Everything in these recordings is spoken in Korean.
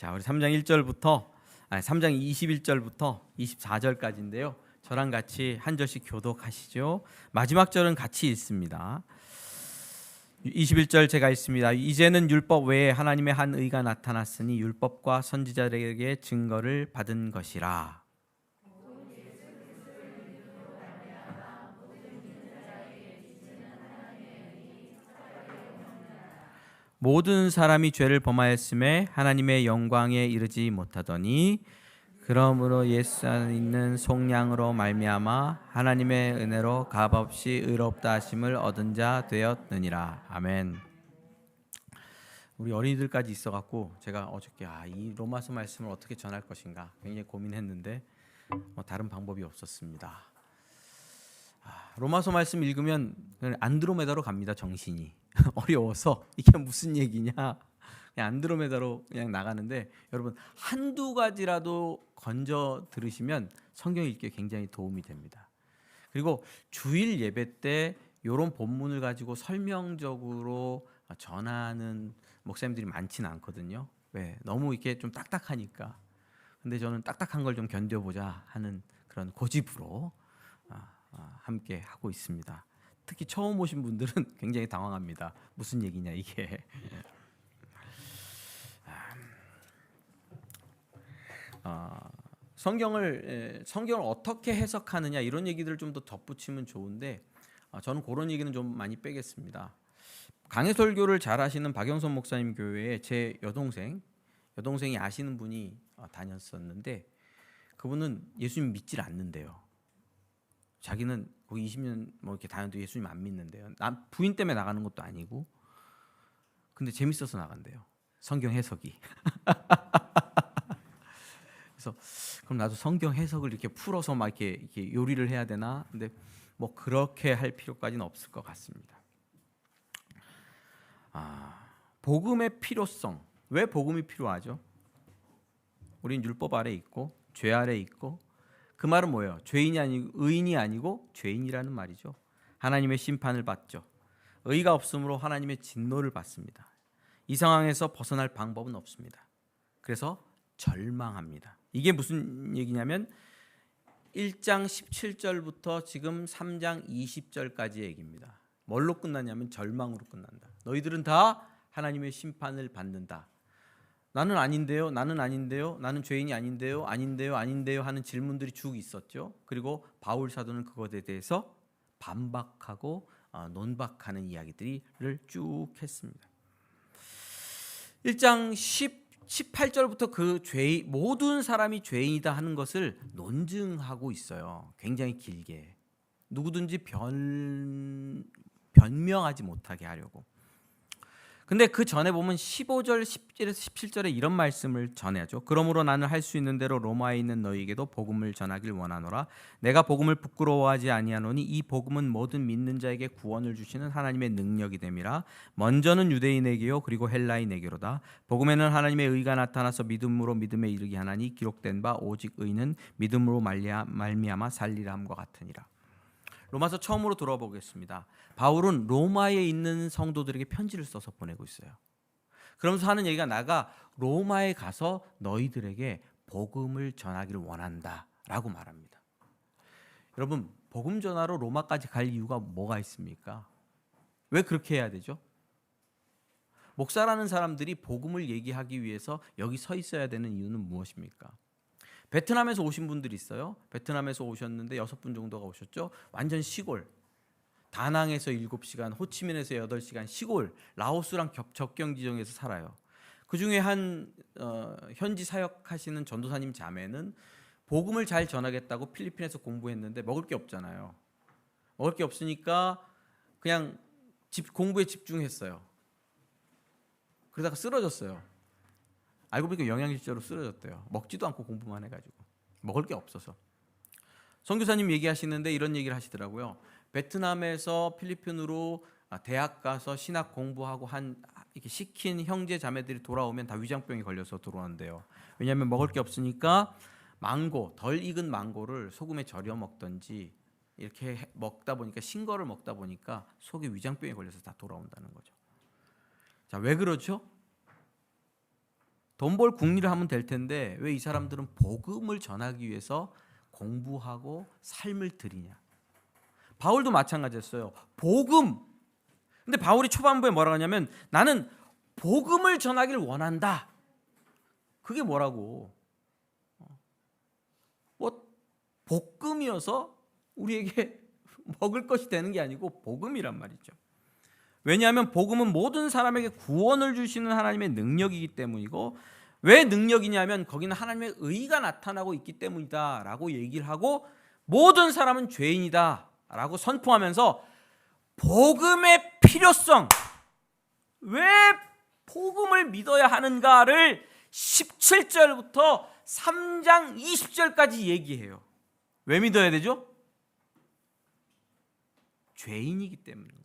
자, 우리 3장 21절부터 24절까지인데요. 저랑 같이 한 절씩 교독하시죠. 마지막 절은 같이 읽습니다. 21절 제가 읽습니다. 이제는 율법 외에 하나님의 한 의가 나타났으니 율법과 선지자들에게 증거를 받은 것이라. 모든 사람이 죄를 범하였음에 하나님의 영광에 이르지 못하더니 그러므로 예수 안에 있는 속량으로 말미암아 하나님의 은혜로 값없이 의롭다 하심을 얻은 자 되었느니라. 아멘. 우리 어린이들까지 있어갖고 제가 어저께 이 로마서 말씀을 어떻게 전할 것인가 굉장히 고민했는데 다른 방법이 없었습니다. 로마서 말씀 읽으면 안드로메다로 갑니다. 정신이 어려워서 이게 무슨 얘기냐, 그냥 안드로메다로 그냥 나가는데, 여러분 한두 가지라도 건져 들으시면 성경 읽기에 굉장히 도움이 됩니다. 그리고 주일 예배 때 이런 본문을 가지고 설명적으로 전하는 목사님들이 많지는 않거든요. 왜? 너무 이렇게 좀 딱딱하니까. 근데 저는 딱딱한 걸 좀 견뎌보자 하는 그런 고집으로 함께 하고 있습니다. 특히 처음 오신 분들은 굉장히 당황합니다. 무슨 얘기냐 이게. 성경을 어떻게 해석하느냐 이런 얘기들을 좀 더 덧붙이면 좋은데 저는 그런 얘기는 좀 많이 빼겠습니다. 강해설교를 잘 하시는 박영선 목사님 교회에 제 여동생이 아시는 분이 다녔었는데, 그분은 예수님 믿질 않는데요. 자기는 거기 20년 이렇게 다녀도 예수님 안 믿는데요. 부인 때문에 나가는 것도 아니고, 근데 재밌어서 나간대요. 성경 해석이. 그래서 그럼 나도 성경 해석을 이렇게 풀어서 막 이렇게 요리를 해야 되나? 근데 그렇게 할 필요까지는 없을 것 같습니다. 복음의 필요성. 왜 복음이 필요하죠? 우린 율법 아래 있고 죄 아래 있고, 그 말은 뭐예요? 죄인이 아니고 의인이 아니고 죄인이라는 말이죠. 하나님의 심판을 받죠. 의가 없으므로 하나님의 진노를 받습니다. 이 상황에서 벗어날 방법은 없습니다. 그래서 절망합니다. 이게 무슨 얘기냐면 1장 17절부터 지금 3장 20절까지의 얘기입니다. 뭘로 끝나냐면 절망으로 끝난다. 너희들은 다 하나님의 심판을 받는다. 나는 아닌데요, 나는 죄인이 아닌데요 하는 질문들이 쭉 있었죠. 그리고 바울 사도는 그것에 대해서 반박하고 논박하는 이야기들을 쭉 했습니다. 1장 18절부터 모든 사람이 죄인이다 하는 것을 논증하고 있어요. 굉장히 길게. 누구든지 변명하지 못하게 하려고. 근데 그 전에 보면 15절, 10절에서 17절에 이런 말씀을 전해야죠. 그러므로 나는 할 수 있는 대로 로마에 있는 너희에게도 복음을 전하길 원하노라. 내가 복음을 부끄러워하지 아니하노니 이 복음은 모든 믿는 자에게 구원을 주시는 하나님의 능력이 됨이라. 먼저는 유대인에게요 그리고 헬라인에게로다. 복음에는 하나님의 의가 나타나서 믿음으로 믿음에 이르게 하나니 기록된 바 오직 의는 믿음으로 말미암아 살리라 함과 같으니라. 로마서 처음으로 돌아보겠습니다. 바울은 로마에 있는 성도들에게 편지를 써서 보내고 있어요. 그러면서 하는 얘기가, 나가 로마에 가서 너희들에게 복음을 전하기를 원한다 라고 말합니다. 여러분, 복음 전하러 로마까지 갈 이유가 뭐가 있습니까? 왜 그렇게 해야 되죠? 목사라는 사람들이 복음을 얘기하기 위해서 여기 서 있어야 되는 이유는 무엇입니까? 베트남에서 오신 분들이 있어요. 베트남에서 오셨는데 6분 정도가 오셨죠. 완전 시골. 다낭에서 7시간, 호치민에서 8시간 시골, 라오스랑 접경 지정에서 살아요. 그중에 한 현지 사역하시는 전도사님 자매는 복음을 잘 전하겠다고 필리핀에서 공부했는데 먹을 게 없잖아요. 먹을 게 없으니까 그냥 공부에 집중했어요. 그러다가 쓰러졌어요. 알고 보니까 영양실조로 쓰러졌대요. 먹지도 않고 공부만 해가지고. 먹을 게 없어서. 선교사님 얘기하시는데 이런 얘기를 하시더라고요. 베트남에서 필리핀으로 대학 가서 신학 공부하고 이렇게 시킨 형제 자매들이 돌아오면 다 위장병이 걸려서 들어오는데요. 왜냐하면 먹을 게 없으니까 덜 익은 망고를 소금에 절여 먹던지 이렇게 먹다 보니까, 신 거를 먹다 보니까 속에 위장병이 걸려서 다 돌아온다는 거죠. 자, 왜 그렇죠? 돈 벌 궁리를 하면 될 텐데 왜 이 사람들은 복음을 전하기 위해서 공부하고 삶을 들이냐. 바울도 마찬가지였어요. 복음. 근데 바울이 초반부에 뭐라고 하냐면 나는 복음을 전하기를 원한다. 그게 뭐라고? 뭐 볶음이어서 우리에게 먹을 것이 되는 게 아니고 복음이란 말이죠. 왜냐하면 복음은 모든 사람에게 구원을 주시는 하나님의 능력이기 때문이고, 왜 능력이냐면 거기는 하나님의 의가 나타나고 있기 때문이다 라고 얘기를 하고, 모든 사람은 죄인이다 라고 선포하면서 복음의 필요성, 왜 복음을 믿어야 하는가를 17절부터 3장 20절까지 얘기해요. 왜 믿어야 되죠? 죄인이기 때문인 거예요.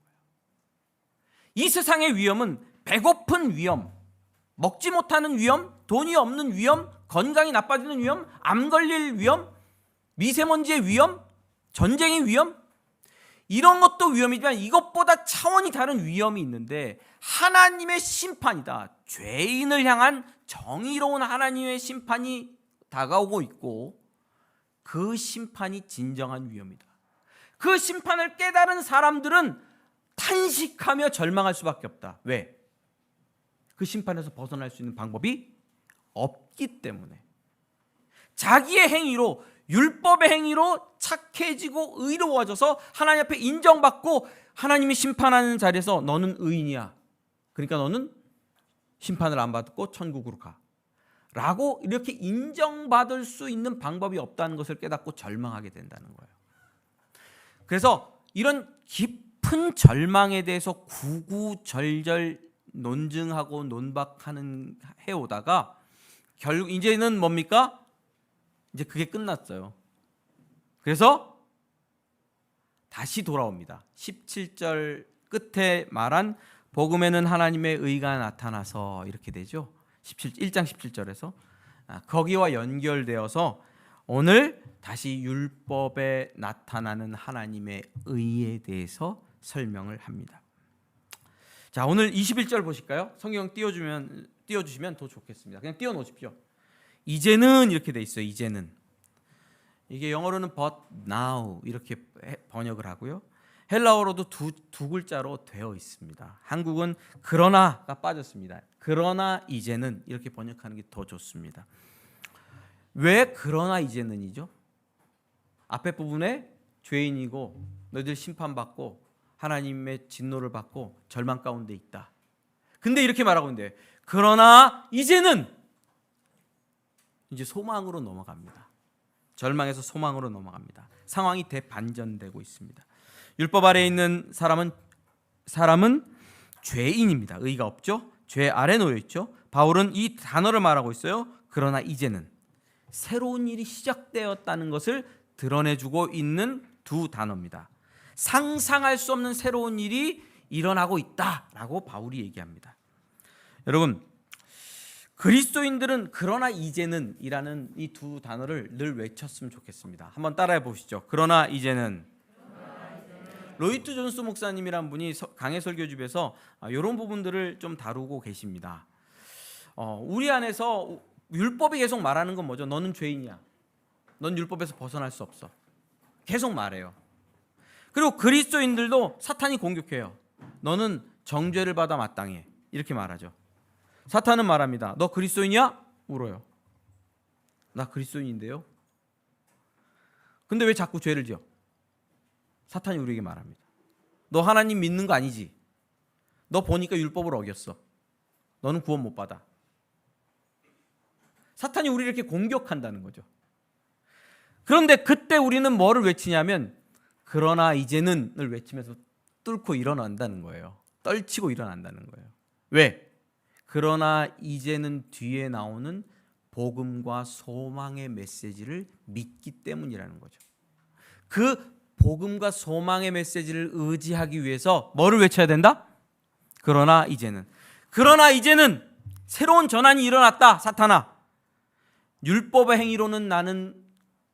이 세상의 위험은 배고픈 위험, 먹지 못하는 위험, 돈이 없는 위험, 건강이 나빠지는 위험, 암 걸릴 위험, 미세먼지의 위험, 전쟁의 위험, 이런 것도 위험이지만 이것보다 차원이 다른 위험이 있는데 하나님의 심판이다. 죄인을 향한 정의로운 하나님의 심판이 다가오고 있고, 그 심판이 진정한 위험이다. 그 심판을 깨달은 사람들은 탄식하며 절망할 수밖에 없다. 왜? 그 심판에서 벗어날 수 있는 방법이 없기 때문에. 자기의 행위로, 율법의 행위로 착해지고 의로워져서 하나님 앞에 인정받고 하나님이 심판하는 자리에서 너는 의인이야, 그러니까 너는 심판을 안 받고 천국으로 가 라고 이렇게 인정받을 수 있는 방법이 없다는 것을 깨닫고 절망하게 된다는 거예요. 그래서 이런 깊은 절망에 대해서 구구절절 논증하고 논박하는 해오다가 결국 이제는 뭡니까? 이제 그게 끝났어요. 그래서 다시 돌아옵니다. 17절 끝에 말한 복음에는 하나님의 의가 나타나서 이렇게 되죠. 1장 17절에서 거기와 연결되어서 오늘 다시 율법에 나타나는 하나님의 의에 대해서 설명을 합니다. 자, 오늘 21절 보실까요? 성경 띄워주시면 더 좋겠습니다. 그냥 띄워놓으십시오. 이제는 이렇게 돼 있어요. 이제는. 이게 영어로는 but now 이렇게 번역을 하고요. 헬라어로도 두 글자로 되어 있습니다. 한국은 그러나가 빠졌습니다. 그러나 이제는 이렇게 번역하는 게 더 좋습니다. 왜 그러나 이제는이죠? 앞에 부분에 죄인이고 너희들 심판받고 하나님의 진노를 받고 절망 가운데 있다. 근데 이렇게 말하고 있는데 그러나 이제는 이제 소망으로 넘어갑니다. 절망에서 소망으로 넘어갑니다. 상황이 대반전되고 있습니다. 율법 아래에 있는 사람은 죄인입니다. 의가 없죠. 죄 아래 놓여 있죠. 바울은 이 단어를 말하고 있어요. 그러나 이제는 새로운 일이 시작되었다는 것을 드러내주고 있는 두 단어입니다. 상상할 수 없는 새로운 일이 일어나고 있다라고 바울이 얘기합니다. 여러분, 그리스도인들은 그러나 이제는 이라는 이 두 단어를 늘 외쳤으면 좋겠습니다. 한번 따라해 보시죠. 그러나 이제는. 로이트 존스 목사님이란 분이 강해 설교집에서 이런 부분들을 좀 다루고 계십니다. 우리 안에서 율법이 계속 말하는 건 뭐죠? 너는 죄인이야. 넌 율법에서 벗어날 수 없어. 계속 말해요. 그리고 그리스도인들도 사탄이 공격해요. 너는 정죄를 받아 마땅해. 이렇게 말하죠. 사탄은 말합니다. 너 그리스도인이야? 물어요. 나 그리스도인인데요. 근데 왜 자꾸 죄를 지어? 사탄이 우리에게 말합니다. 너 하나님 믿는 거 아니지? 너 보니까 율법을 어겼어. 너는 구원 못 받아. 사탄이 우리를 이렇게 공격한다는 거죠. 그런데 그때 우리는 뭐를 외치냐면 그러나 이제는을 외치면서 뚫고 일어난다는 거예요. 떨치고 일어난다는 거예요. 왜? 그러나 이제는 뒤에 나오는 복음과 소망의 메시지를 믿기 때문이라는 거죠. 그 복음과 소망의 메시지를 의지하기 위해서 뭐를 외쳐야 된다? 그러나 이제는 새로운 전환이 일어났다. 사탄아, 율법의 행위로는 나는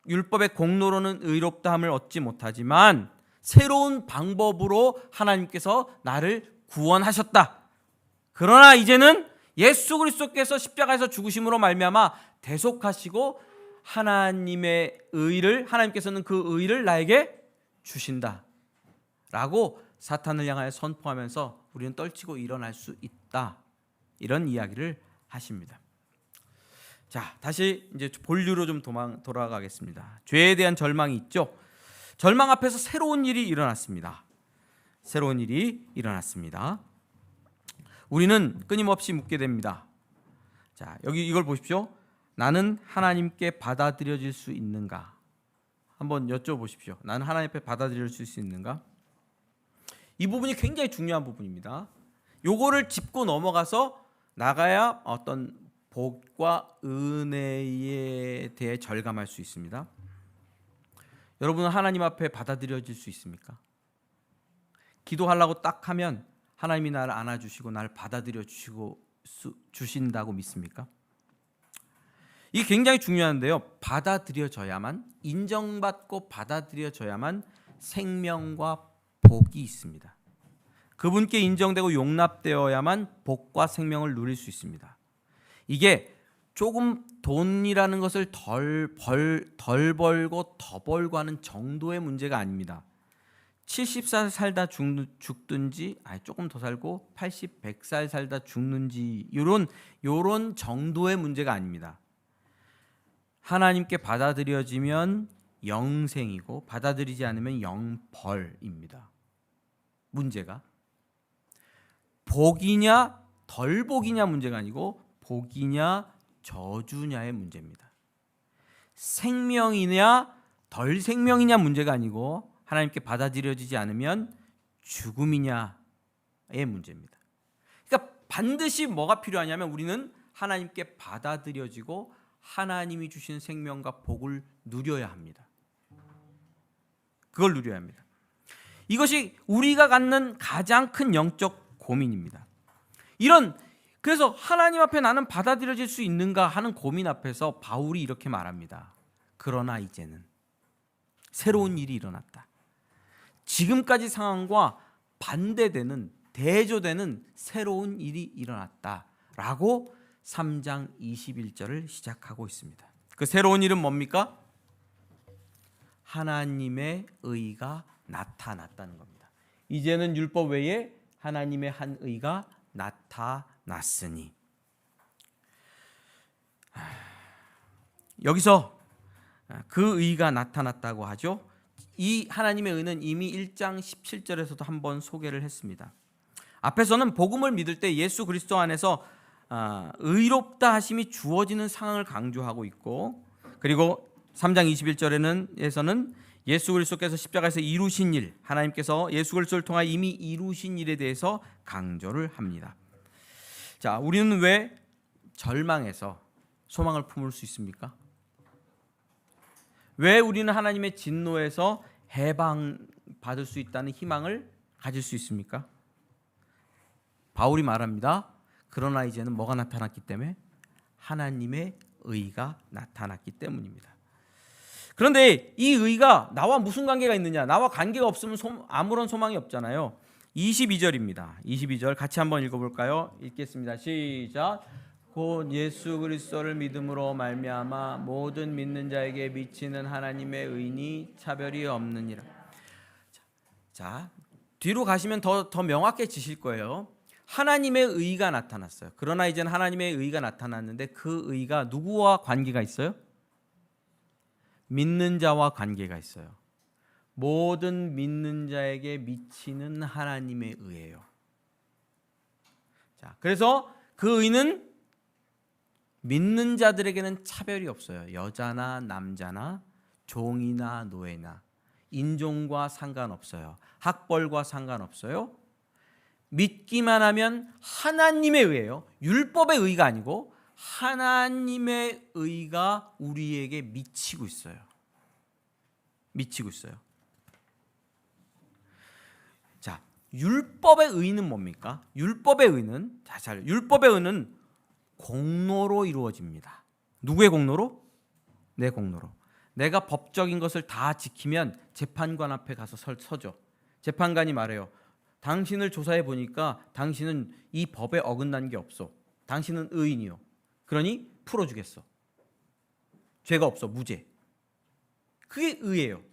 율법의 공로로는 의롭다함을 얻지 못하지만 새로운 방법으로 하나님께서 나를 구원하셨다. 그러나 이제는 예수 그리스도께서 십자가에서 죽으심으로 말미암아 대속하시고 하나님의 의를, 하나님께서는 그 의를 나에게 주신다 라고 사탄을 향하여 선포하면서 우리는 떨치고 일어날 수 있다, 이런 이야기를 하십니다. 자, 다시 이제 본류로 좀 돌아가겠습니다. 죄에 대한 절망이 있죠. 절망 앞에서 새로운 일이 일어났습니다. 새로운 일이 일어났습니다. 우리는 끊임없이 묻게 됩니다. 자, 여기 이걸 보십시오. 나는 하나님께 받아들여질 수 있는가? 한번 여쭤보십시오. 나는 하나님 앞에 받아들여질 수 있는가? 이 부분이 굉장히 중요한 부분입니다. 요거를 짚고 넘어가서 나가야 어떤 복과 은혜에 대해 절감할 수 있습니다. 여러분은 하나님 앞에 받아들여질 수 있습니까? 기도하려고 딱 하면 하나님이 나를 안아주시고 나를 받아들여 주신다고 믿습니까? 이게 굉장히 중요한데요. 받아들여져야만, 인정받고 받아들여져야만 생명과 복이 있습니다. 그분께 인정되고 용납되어야만 복과 생명을 누릴 수 있습니다. 이게 조금 돈이라는 것을 덜 벌고 더 벌고 하는 정도의 문제가 아닙니다. 70살 살다 죽든지, 조금 더 살고 80, 100살 살다 죽는지, 요런 정도의 문제가 아닙니다. 하나님께 받아들여지면 영생이고 받아들이지 않으면 영벌입니다. 문제가 복이냐 덜 복이냐 문제가 아니고 복이냐 저주냐의 문제입니다. 생명이냐 덜 생명이냐 문제가 아니고 하나님께 받아들여지지 않으면 죽음이냐의 문제입니다. 그러니까 반드시 뭐가 필요하냐면 우리는 하나님께 받아들여지고 하나님이 주신 생명과 복을 누려야 합니다. 그걸 누려야 합니다. 이것이 우리가 갖는 가장 큰 영적 고민입니다. 그래서 하나님 앞에 나는 받아들여질 수 있는가 하는 고민 앞에서 바울이 이렇게 말합니다. 그러나 이제는 새로운 일이 일어났다. 지금까지 상황과 반대되는, 대조되는 새로운 일이 일어났다라고 3장 21절을 시작하고 있습니다. 그 새로운 일은 뭡니까? 하나님의 의가 나타났다는 겁니다. 이제는 율법 외에 하나님의 한 의가 나타났으니. 여기서 그 의가 나타났다고 하죠. 이 하나님의 의는 이미 1장 17절에서도 한번 소개를 했습니다. 앞에서는 복음을 믿을 때 예수 그리스도 안에서 의롭다 하심이 주어지는 상황을 강조하고 있고, 그리고 3장 21절에서는 예수 그리스도께서 십자가에서 이루신 일, 하나님께서 예수 그리스도를 통하여 이미 이루신 일에 대해서 강조를 합니다. 자, 우리는 왜 절망에서 소망을 품을 수 있습니까? 왜 우리는 하나님의 진노에서 해방받을 수 있다는 희망을 가질 수 있습니까? 바울이 말합니다. 그러나 이제는 뭐가 나타났기 때문에? 하나님의 의가 나타났기 때문입니다. 그런데 이 의가 나와 무슨 관계가 있느냐? 나와 관계가 없으면 아무런 소망이 없잖아요. 22절입니다. 22절 같이 한번 읽어볼까요? 읽겠습니다. 시작. 곧 예수 그리스도를 믿음으로 말미암아 모든 믿는 자에게 미치는 하나님의 의니 차별이 없느니라. 자, 뒤로 가시면 더 명확해지실 거예요. 하나님의 의가 나타났어요. 그러나 이제는 하나님의 의가 나타났는데 그 의가 누구와 관계가 있어요? 믿는 자와 관계가 있어요. 모든 믿는 자에게 미치는 하나님의 의예요. 자, 그래서 그 의는 믿는 자들에게는 차별이 없어요. 여자나 남자나 종이나 노예나 인종과 상관없어요. 학벌과 상관없어요. 믿기만 하면 하나님의 의예요. 율법의 의가 아니고 하나님의 의가 우리에게 미치고 있어요. 미치고 있어요. 자, 율법의 의는 뭡니까? 율법의 의는 율법의 의는 공로로 이루어집니다. 누구의 공로로? 내 공로로. 내가 법적인 것을 다 지키면 재판관 앞에 가서 서죠. 재판관이 말해요. 당신을 조사해 보니까 당신은 이 법에 어긋난 게 없어. 당신은 의인이요. 그러니 풀어주겠어. 죄가 없어. 무죄. 그게 의예요.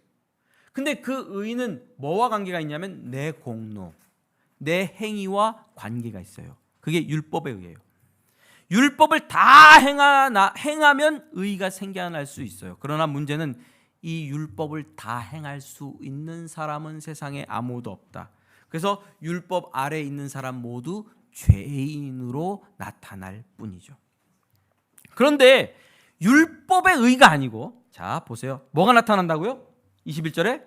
근데 그 의는 뭐와 관계가 있냐면 내 공로, 내 행위와 관계가 있어요. 그게 율법에 의해요. 율법을 다 행하면 의가 생겨날 수 있어요. 그러나 문제는 이 율법을 다 행할 수 있는 사람은 세상에 아무도 없다. 그래서 율법 아래에 있는 사람 모두 죄인으로 나타날 뿐이죠. 그런데 율법의 의가 아니고, 자 보세요. 뭐가 나타난다고요? 21절에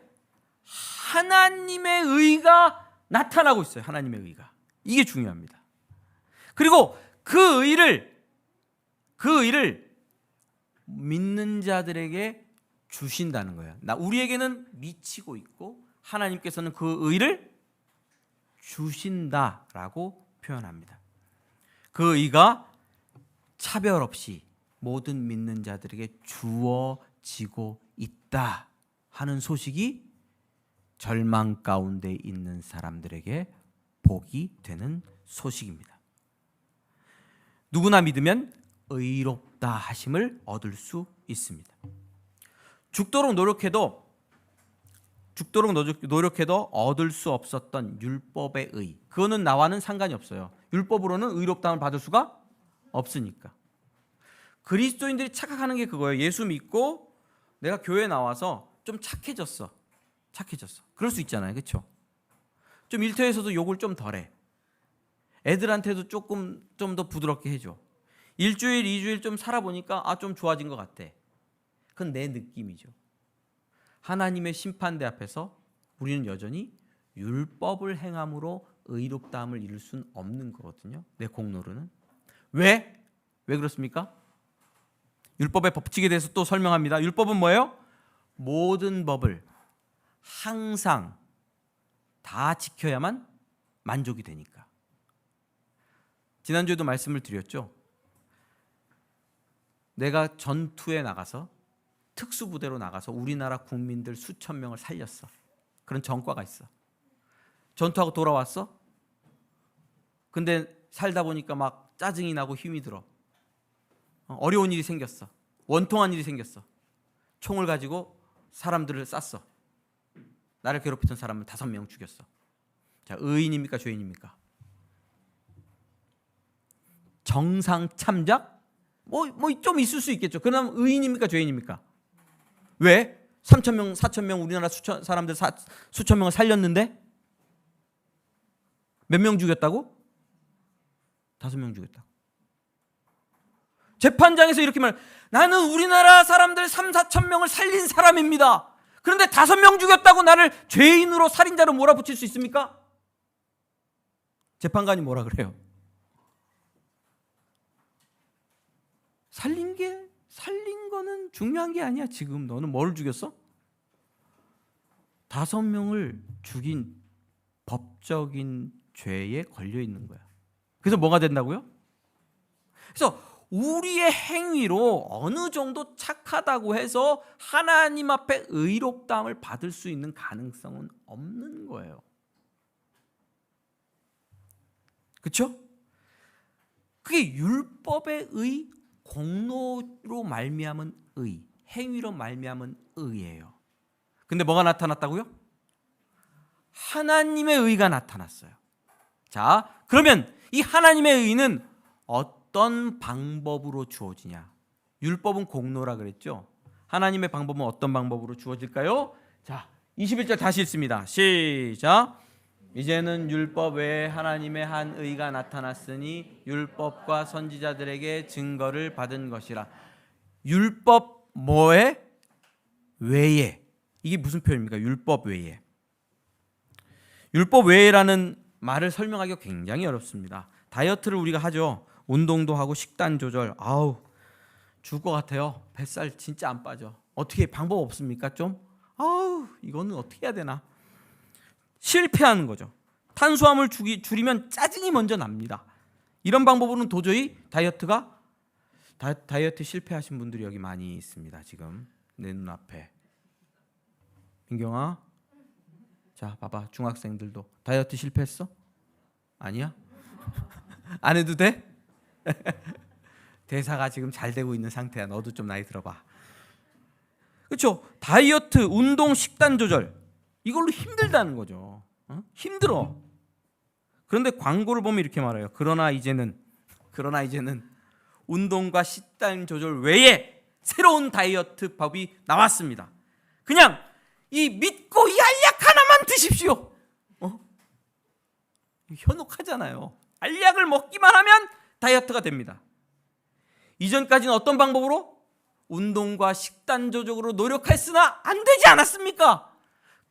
하나님의 의가 나타나고 있어요. 하나님의 의가. 이게 중요합니다. 그리고 그 의를 믿는 자들에게 주신다는 거예요. 우리에게는 미치고 있고 하나님께서는 그 의를 주신다라고 표현합니다. 그 의가 차별 없이 모든 믿는 자들에게 주어지고 있다 하는 소식이 절망 가운데 있는 사람들에게 복이 되는 소식입니다. 누구나 믿으면 의롭다 하심을 얻을 수 있습니다. 죽도록 노력해도 얻을 수 없었던 율법의 의, 그거는 나와는 상관이 없어요. 율법으로는 의롭다함을 받을 수가 없으니까. 그리스도인들이 착각하는 게 그거예요. 예수 믿고 내가 교회 나와서 좀 착해졌어. 그럴 수 있잖아요. 그렇죠? 좀 일터에서도 욕을 좀 덜해. 애들한테도 조금 좀 더 부드럽게 해줘. 일주일, 2주일 좀 살아보니까 좀 좋아진 것 같아. 그건 내 느낌이죠. 하나님의 심판대 앞에서 우리는 여전히 율법을 행함으로 의롭다함을 이룰 수는 없는 거거든요. 내 공로로는. 왜 그렇습니까? 율법의 법칙에 대해서 또 설명합니다. 율법은 뭐예요? 모든 법을 항상 다 지켜야만 만족이 되니까. 지난주에도 말씀을 드렸죠. 내가 전투에 나가서 특수부대로 나가서 우리나라 국민들 수천 명을 살렸어. 그런 전과가 있어. 전투하고 돌아왔어. 근데 살다 보니까 막 짜증이 나고 힘이 들어. 어려운 일이 생겼어. 원통한 일이 생겼어. 총을 가지고 사람들을 쐈어. 나를 괴롭히던 사람을 5명 죽였어. 자, 의인입니까? 죄인입니까? 정상 참작? 뭐 좀 있을 수 있겠죠. 그럼 의인입니까? 죄인입니까? 왜? 3,000명, 4,000명 우리나라 사람들 수천 명을 살렸는데 몇 명 죽였다고? 5명 죽였다고. 재판장에서 이렇게 말, 나는 우리나라 사람들 3, 4천 명을 살린 사람입니다. 그런데 5명 죽였다고 나를 죄인으로 살인자로 몰아붙일 수 있습니까? 재판관이 뭐라 그래요? 살린 거는 중요한 게 아니야. 지금 너는 뭘 죽였어? 5명을 죽인 법적인 죄에 걸려 있는 거야. 그래서 뭐가 된다고요? 그래서 우리의 행위로 어느 정도 착하다고 해서 하나님 앞에 의롭다함을 받을 수 있는 가능성은 없는 거예요. 그렇죠? 그게 율법의 의, 공로로 말미암은 의, 행위로 말미암은 의예요. 근데 뭐가 나타났다고요? 하나님의 의가 나타났어요. 자, 그러면 이 하나님의 의는 어떤 방법으로 주어지냐? 율법은 공로라 그랬죠? 하나님의 방법은 어떤 방법으로 주어질까요? 자, 21절 다시 읽습니다. 시작. 이제는 율법 외에 하나님의 한 의가 나타났으니 율법과 선지자들에게 증거를 받은 것이라. 율법 뭐에? 외에. 이게 무슨 표현입니까? 율법 외에. 율법 외에라는 말을 설명하기가 굉장히 어렵습니다. 다이어트를 우리가 하죠. 운동도 하고 식단 조절. 죽을 것 같아요. 뱃살 진짜 안 빠져. 어떻게 방법 없습니까? 좀? 이거는 어떻게 해야 되나? 실패하는 거죠. 탄수화물 줄이면 짜증이 먼저 납니다. 이런 방법으로는 도저히 다이어트 실패하신 분들이 여기 많이 있습니다. 지금 내 눈앞에. 민경아, 자 봐봐. 중학생들도 다이어트 실패했어? 아니야? 안 해도 돼? 대사가 지금 잘 되고 있는 상태야. 너도 좀 나이 들어봐. 그렇죠? 다이어트, 운동, 식단 조절 이걸로 힘들다는 거죠. 힘들어. 그런데 광고를 보면 이렇게 말해요. 그러나 이제는 운동과 식단 조절 외에 새로운 다이어트 법이 나왔습니다. 그냥 이 믿고 이 알약 하나만 드십시오. 현혹하잖아요. 알약을 먹기만 하면 다이어트가 됩니다. 이전까지는 어떤 방법으로? 운동과 식단 조절으로 노력했으나 안 되지 않았습니까?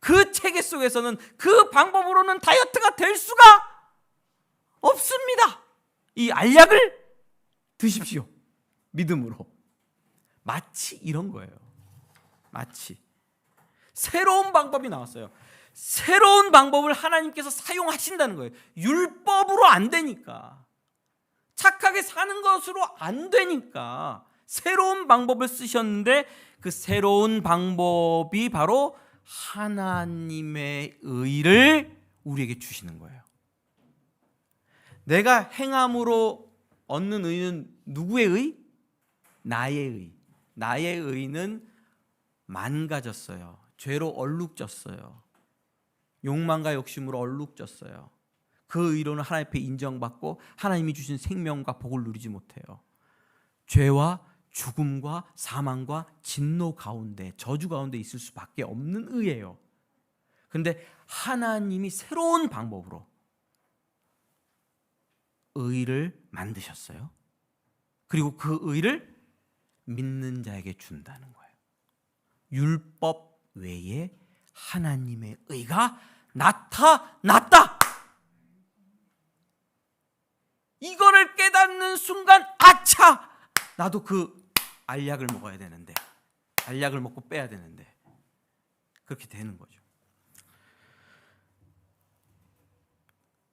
그 체계 속에서는 그 방법으로는 다이어트가 될 수가 없습니다. 이 알약을 드십시오. 믿음으로. 마치 이런 거예요. 마치 새로운 방법이 나왔어요. 새로운 방법을 하나님께서 사용하신다는 거예요. 율법으로 안 되니까, 착하게 사는 것으로 안 되니까 새로운 방법을 쓰셨는데 그 새로운 방법이 바로 하나님의 의를 우리에게 주시는 거예요. 내가 행함으로 얻는 의는 누구의 의? 나의 의. 나의 의는 망가졌어요. 죄로 얼룩졌어요. 욕망과 욕심으로 얼룩졌어요. 그 의로는 하나님 앞에 인정받고 하나님이 주신 생명과 복을 누리지 못해요. 죄와 죽음과 사망과 진노 가운데, 저주 가운데 있을 수밖에 없는 의예요. 그런데 하나님이 새로운 방법으로 의를 만드셨어요. 그리고 그 의를 믿는 자에게 준다는 거예요. 율법 외에 하나님의 의가 나타났다. 이거를 깨닫는 순간, 아차! 나도 그 알약을 먹어야 되는데, 알약을 먹고 빼야 되는데, 그렇게 되는 거죠.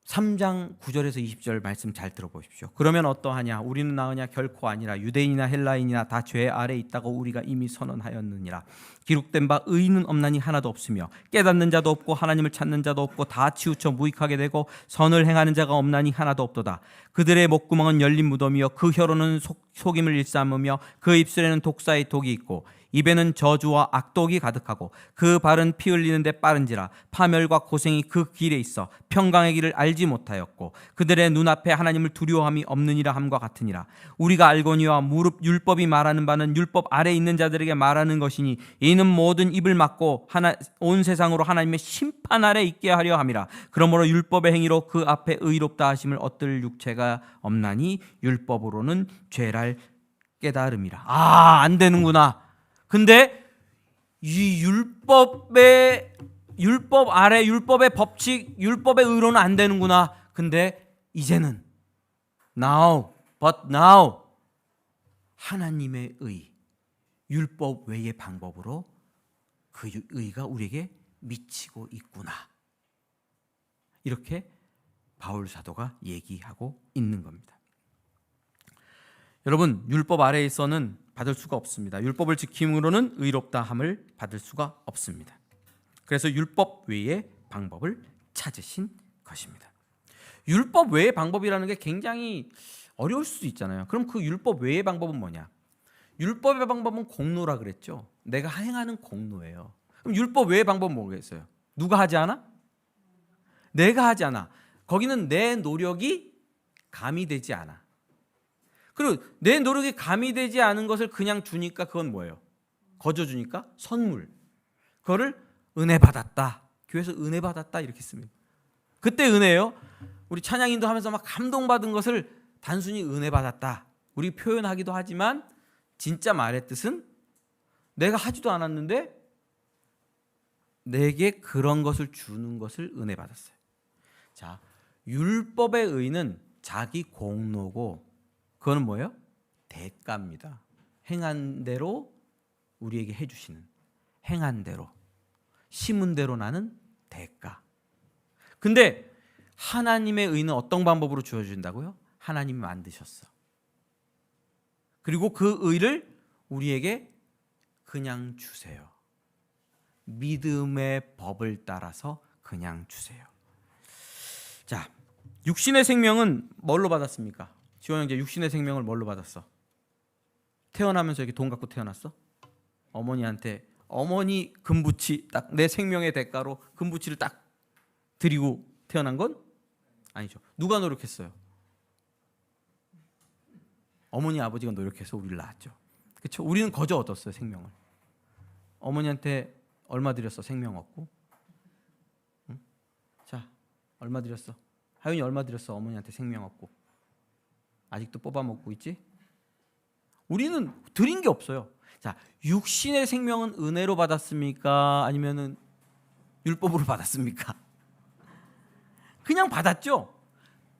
3장 9절에서 20절 말씀 잘 들어보십시오. 그러면 어떠하냐? 우리는 나으냐? 결코 아니라. 유대인이나 헬라인이나 다 죄 아래 있다고 우리가 이미 선언하였느니라. 기록된 바 의인은 없나니 하나도 없으며 깨닫는 자도 없고 하나님을 찾는 자도 없고 다 치우쳐 무익하게 되고 선을 행하는 자가 없나니 하나도 없도다. 그들의 목구멍은 열린 무덤이요 그 혀로는 속임을 일삼으며 그 입술에는 독사의 독이 있고 입에는 저주와 악독이 가득하고 그 발은 피 흘리는데 빠른지라. 파멸과 고생이 그 길에 있어 평강의 길을 알지 못하였고 그들의 눈앞에 하나님을 두려워함이 없느니라 함과 같으니라. 우리가 알거니와 무릇 율법이 말하는 바는 율법 아래 있는 자들에게 말하는 것이니 이는 모든 입을 막고 온 세상으로 하나님의 심판 아래 있게 하려 함이라. 그러므로 율법의 행위로 그 앞에 의롭다 하심을 얻을 육체가 없나니 율법으로는 죄를 깨달음이라. 안 되는구나. 근데 이 율법 아래 율법의 법칙, 율법의 의로는 안 되는구나. 근데 이제는 but now 하나님의 의, 율법 외의 방법으로 그 의가 우리에게 미치고 있구나. 이렇게 바울 사도가 얘기하고 있는 겁니다. 여러분, 율법 아래에서는 받을 수가 없습니다. 율법을 지킴으로는 의롭다함을 받을 수가 없습니다. 그래서 율법 외의 방법을 찾으신 것입니다. 율법 외의 방법이라는 게 굉장히 어려울 수도 있잖아요. 그럼 그 율법 외의 방법은 뭐냐? 율법의 방법은 공로라 그랬죠. 내가 행하는 공로예요. 그럼 율법 외의 방법은 뭐겠어요? 누가 하지 않아? 내가 하지 않아. 거기는 내 노력이 가미되지 않아. 그리고 내 노력이 가미되지 않은 것을 그냥 주니까 그건 뭐예요? 거저 주니까 선물. 그거를 은혜 받았다. 교회에서 은혜 받았다 이렇게 씁니다. 그때 은혜예요. 우리 찬양인도 하면서 막 감동받은 것을 단순히 은혜 받았다. 우리 표현하기도 하지만 진짜 말의 뜻은 내가 하지도 않았는데 내게 그런 것을 주는 것을 은혜 받았어요. 자, 율법의 의는 자기 공로고 그거는 뭐예요? 대가입니다. 행한 대로 우리에게 해주시는, 행한 대로, 심은 대로 나는 대가. 근데 하나님의 의는 어떤 방법으로 주어진다고요? 하나님이 만드셨어. 그리고 그 의를 우리에게 그냥 주세요. 믿음의 법을 따라서 그냥 주세요. 자, 육신의 생명은 뭘로 받았습니까? 지원 형제 육신의 생명을 뭘로 받았어? 태어나면서 이렇게 돈 갖고 태어났어? 어머니한테 어머니 금부치 딱 내 생명의 대가로 금부치를 딱 드리고 태어난 건 아니죠. 누가 노력했어요? 어머니 아버지가 노력해서 우리를 낳았죠. 그렇죠? 우리는 거저 얻었어요, 생명을. 어머니한테 얼마 드렸어? 생명 얻고. 응? 자, 얼마 드렸어? 하윤이 얼마 드렸어? 어머니한테 생명 얻고. 아직도 뽑아 먹고 있지? 우리는 드린 게 없어요. 자, 육신의 생명은 은혜로 받았습니까? 아니면은 율법으로 받았습니까? 그냥 받았죠.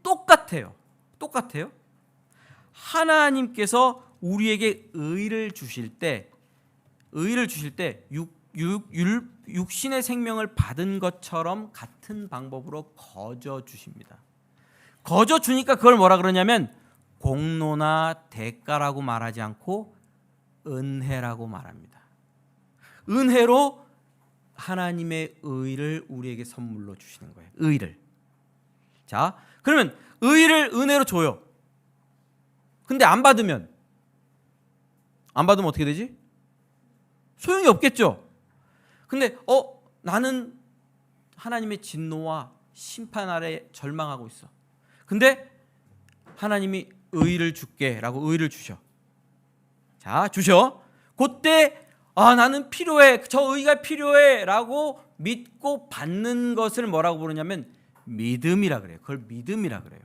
똑같아요. 똑같아요. 하나님께서 우리에게 의를 주실 때 육신의 생명을 받은 것처럼 같은 방법으로 거저 주십니다. 거저 주니까 그걸 뭐라 그러냐면 공로나 대가라고 말하지 않고 은혜라고 말합니다. 은혜로 하나님의 의를 우리에게 선물로 주시는 거예요. 의를. 자, 그러면 의를 은혜로 줘요. 근데 안 받으면 어떻게 되지? 소용이 없겠죠. 근데 나는 하나님의 진노와 심판 아래 절망하고 있어. 근데 하나님이 의를 줄게라고 의를 주셔. 자, 주셔. 그때 나는 필요해. 저 의가 필요해라고 믿고 받는 것을 뭐라고 부르냐면 믿음이라 그래요. 그걸 믿음이라 그래요.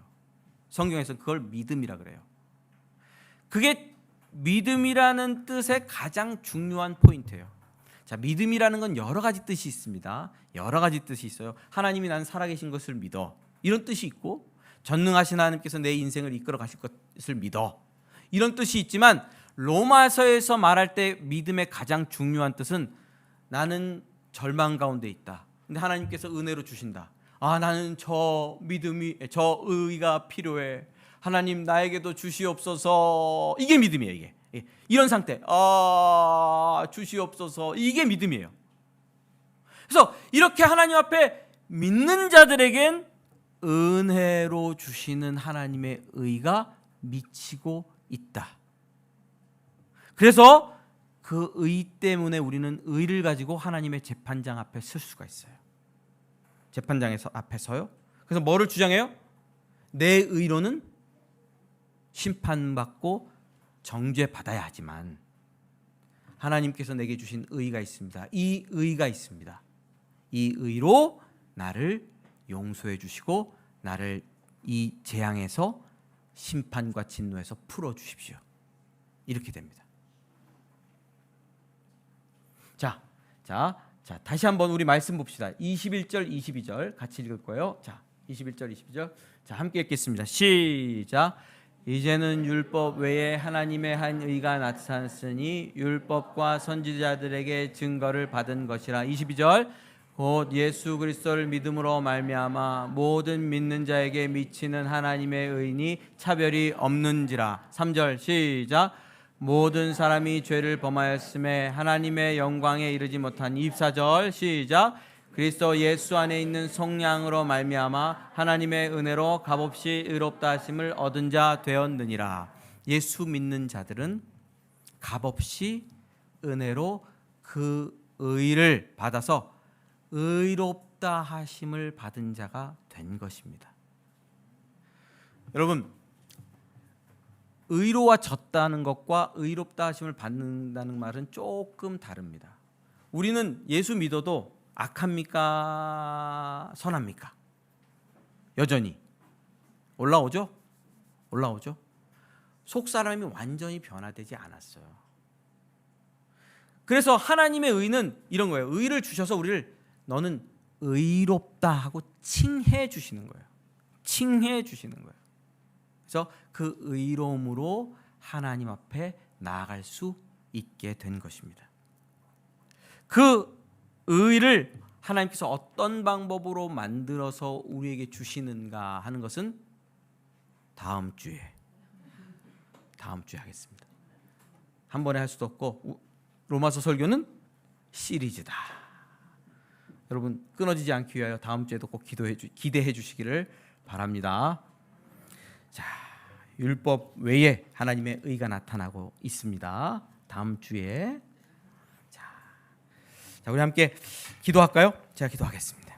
성경에서 그걸 믿음이라 그래요. 그게 믿음이라는 뜻의 가장 중요한 포인트예요. 자, 믿음이라는 건 여러 가지 뜻이 있습니다. 여러 가지 뜻이 있어요. 하나님이 나는 살아계신 것을 믿어. 이런 뜻이 있고 전능하신 하나님께서 내 인생을 이끌어 가실 것을 믿어. 이런 뜻이 있지만 로마서에서 말할 때 믿음의 가장 중요한 뜻은 나는 절망 가운데 있다. 근데 하나님께서 은혜로 주신다. 나는 저 의가 필요해. 하나님 나에게도 주시옵소서. 이게 믿음이에요. 이게 이런 상태. 주시옵소서. 이게 믿음이에요. 그래서 이렇게 하나님 앞에 믿는 자들에겐 은혜로 주시는 하나님의 의가 미치고 있다. 그래서 그 의 때문에 우리는 의를 가지고 하나님의 재판장 앞에 설 수가 있어요. 재판장에서 앞에 서요. 그래서 뭐를 주장해요? 내 의로는 심판받고 정죄받아야 하지만 하나님께서 내게 주신 의가 있습니다. 이 의가 있습니다. 이 의로 나를 용서해 주시고 나를 이 재앙에서 심판과 진노에서 풀어 주십시오. 이렇게 됩니다. 자, 다시 한번 우리 말씀 봅시다. 21절, 22절 같이 읽을 거예요. 자, 21절, 22절. 자, 함께 읽겠습니다. 시작. 이제는 율법 외에 하나님의 한 의가 나타났으니 율법과 선지자들에게 증거를 받은 것이라. 22절. 곧 예수 그리스도를 믿음으로 말미암아 모든 믿는 자에게 미치는 하나님의 의니 차별이 없는지라. 3절 시작. 모든 사람이 죄를 범하였음에 하나님의 영광에 이르지 못한. 24절 시작. 그리스도 예수 안에 있는 속량으로 말미암아 하나님의 은혜로 값없이 의롭다 하심을 얻은 자 되었느니라. 예수 믿는 자들은 값없이 은혜로 그 의를 받아서 의롭다 하심을 받은 자가 된 것입니다. 여러분, 의로워졌다는 것과 의롭다 하심을 받는다는 말은 조금 다릅니다. 우리는 예수 믿어도 악합니까? 선합니까? 여전히 올라오죠? 속 사람이 완전히 변화되지 않았어요. 그래서 하나님의 의는 이런 거예요. 의를 주셔서 우리를 너는 의롭다 하고 칭해 주시는 거예요. 그래서 그 의로움으로 하나님 앞에 나아갈 수 있게 된 것입니다. 그 의를 하나님께서 어떤 방법으로 만들어서 우리에게 주시는가 하는 것은 다음 주에 하겠습니다. 한 번에 할 수도 없고 로마서 설교는 시리즈다. 여러분 끊어지지 않기 위하여 다음 주에도 꼭 기대해 주시기를 바랍니다. 자, 율법 외에 하나님의 의가 나타나고 있습니다. 다음 주에 자, 우리 함께 기도할까요? 제가 기도하겠습니다.